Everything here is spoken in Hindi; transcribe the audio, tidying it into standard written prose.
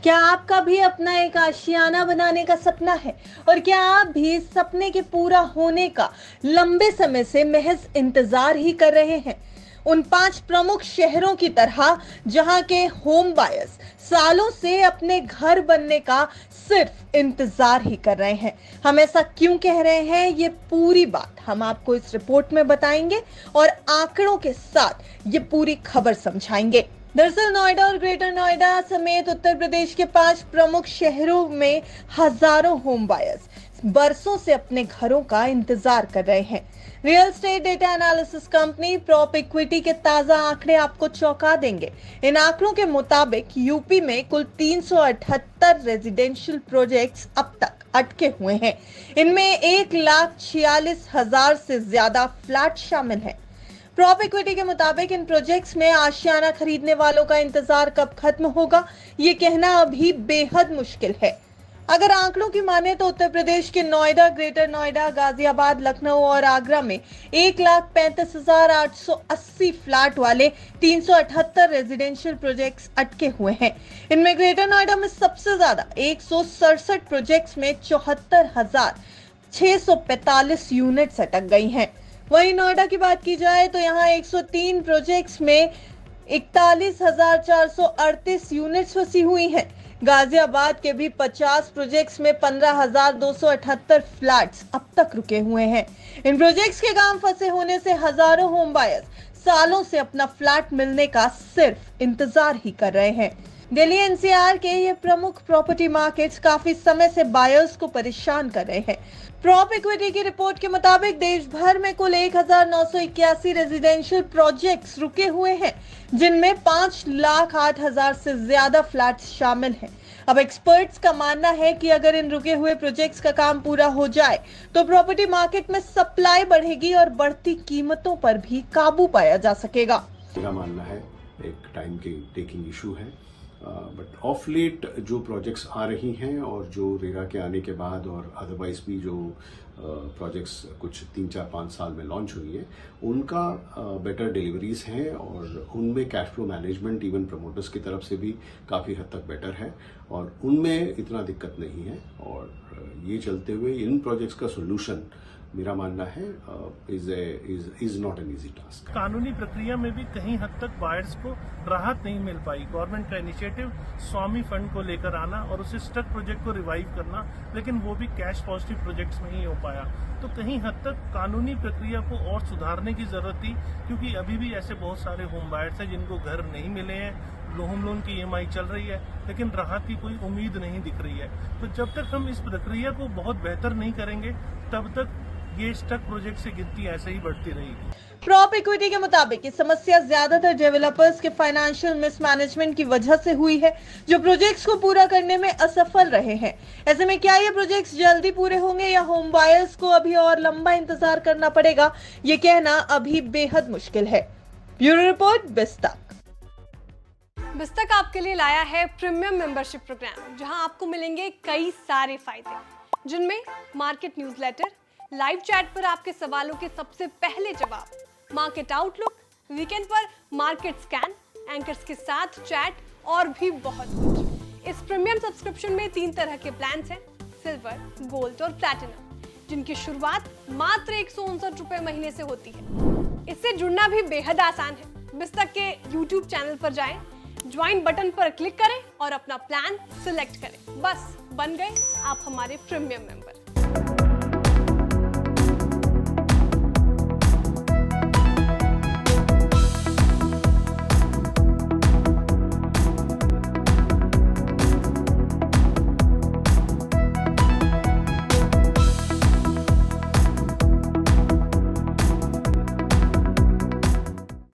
क्या आपका भी अपना एक आशियाना बनाने का सपना है? और क्या आप भी इस सपने के पूरा होने का लंबे समय से महज इंतजार ही कर रहे हैं? उन 5 प्रमुख शहरों की तरह जहां के होम बायर्स सालों से अपने घर बनने का सिर्फ इंतजार ही कर रहे हैं। हम ऐसा क्यों कह रहे हैं, ये पूरी बात हम आपको इस रिपोर्ट में बताएंगे और आंकड़ों के साथ ये पूरी खबर समझाएंगे। दरअसल नोएडा और ग्रेटर नोएडा समेत उत्तर प्रदेश के 5 प्रमुख शहरों में हजारों होम बायर्स बरसों से अपने घरों का इंतजार कर रहे हैं। Real estate data analysis company prop equity के ताजा आंकड़े आपको चौंका देंगे। इन आंकड़ों के मुताबिक यूपी में कुल 378 रेजिडेंशियल प्रोजेक्ट्स अब तक अटके हुए हैं। इनमें 1,46,000 से ज्यादा फ्लैट शामिल हैं। प्रॉप इक्विटी के मुताबिक इन प्रोजेक्ट्स में आशियाना खरीदने वालों का इंतजार कब खत्म होगा, ये कहना अभी बेहद मुश्किल है। अगर आंकड़ों की माने तो उत्तर प्रदेश के नोएडा, ग्रेटर नोएडा, गाजियाबाद, लखनऊ और आगरा में 1,35,880 फ्लैट वाले 378 रेजिडेंशियल प्रोजेक्ट्स अटके हुए हैं। इनमें ग्रेटर नोएडा में सबसे ज्यादा 167 प्रोजेक्ट्स में 74,645 यूनिट्स अटक गई हैं। वहीं नोएडा की बात की जाए तो यहाँ 103 प्रोजेक्ट्स में 41,438 यूनिट्स फंसी हुई हैं। गाजियाबाद के भी 50 प्रोजेक्ट्स में 15,278 फ्लैट्स अब तक रुके हुए हैं। इन प्रोजेक्ट्स के काम फंसे होने से हजारों होम बायर्स सालों से अपना फ्लैट मिलने का सिर्फ इंतजार ही कर रहे हैं। दिल्ली एनसीआर के ये प्रमुख प्रॉपर्टी मार्केट्स काफी समय से बायर्स को परेशान कर रहे हैं। प्रॉप इक्विटी की रिपोर्ट के मुताबिक देश भर में कुल 1,981 रेजिडेंशियल प्रोजेक्ट्स रुके हुए हैं, जिनमें 5,08,000 से ज्यादा फ्लैट्स शामिल हैं। अब एक्सपर्ट्स का मानना है कि अगर इन रुके हुए प्रोजेक्ट्स का काम पूरा हो जाए तो प्रॉपर्टी मार्केट में सप्लाई बढ़ेगी और बढ़ती कीमतों पर भी काबू पाया जा सकेगा। मेरा मानना है एक टाइम की टेकिंग इशू है, बट ऑफ लेट जो प्रोजेक्ट्स आ रही हैं और जो रेरा के आने के बाद और अदरवाइज भी जो प्रोजेक्ट्स कुछ 3-4-5 साल में लॉन्च हुई है, उनका बेटर डिलीवरीज हैं और उनमें cash flow management even promoters की तरफ से भी काफ़ी हद तक बेटर है और उनमें इतना दिक्कत नहीं है। और ये चलते हुए इन प्रोजेक्ट्स का सोल्यूशन मेरा मानना है is not an easy task. कानूनी प्रक्रिया में भी कहीं हद तक बायर्स को राहत नहीं मिल पाई। गवर्नमेंट का इनिशिएटिव स्वामी फंड को लेकर आना और उसे स्टक प्रोजेक्ट को रिवाइव करना, लेकिन वो भी कैश पॉजिटिव प्रोजेक्ट्स में ही हो पाया। तो कहीं हद तक कानूनी प्रक्रिया को और सुधारने की जरूरत थी, क्योंकि अभी भी ऐसे बहुत सारे होम बायर्स हैं जिनको घर नहीं मिले हैं। होम लोन की EMI चल रही है, लेकिन राहत की कोई उम्मीद नहीं दिख रही है। तो जब तक हम इस प्रक्रिया को बहुत बेहतर नहीं करेंगे, तब तक ये स्टक प्रोजेक्ट से गिनती ऐसे ही बढ़ती रहेगी। प्रॉप इक्विटी के मुताबिक ये समस्या ज्यादातर डेवलपर्स के फाइनेंशियल मिसमैनेजमेंट की वजह से हुई है, जो प्रोजेक्ट्स को पूरा करने में असफल रहे हैं। ऐसे में क्या ये प्रोजेक्ट्स जल्दी पूरे होंगे या होम बायर्स को अभी और लंबा इंतजार करना पड़ेगा, ये कहना अभी बेहद मुश्किल है। Bureau report, बिस्तक। बिस्तक आपके लिए लाया है प्रीमियम मेंबरशिप प्रोग्राम, जहां आपको मिलेंगे कई सारे फायदे, जिनमें मार्केट न्यूज़लेटर, लाइव चैट पर आपके सवालों के सबसे पहले जवाब, मार्केट आउटलुक, वीकेंड पर मार्केट स्कैन, एंकर्स के साथ चैट और भी बहुत कुछ। इस प्रीमियम सब्सक्रिप्शन में 3 तरह के प्लान्स हैं, सिल्वर, गोल्ड और प्लैटिनम, जिनकी शुरुआत मात्र 159 रुपए महीने से होती है। इससे जुड़ना भी बेहद आसान है। बिस्तक के YouTube चैनल पर जाएं, ज्वाइन बटन पर क्लिक करें और अपना प्लान सिलेक्ट करें। बस बन गए आप हमारे प्रीमियम मेंबर।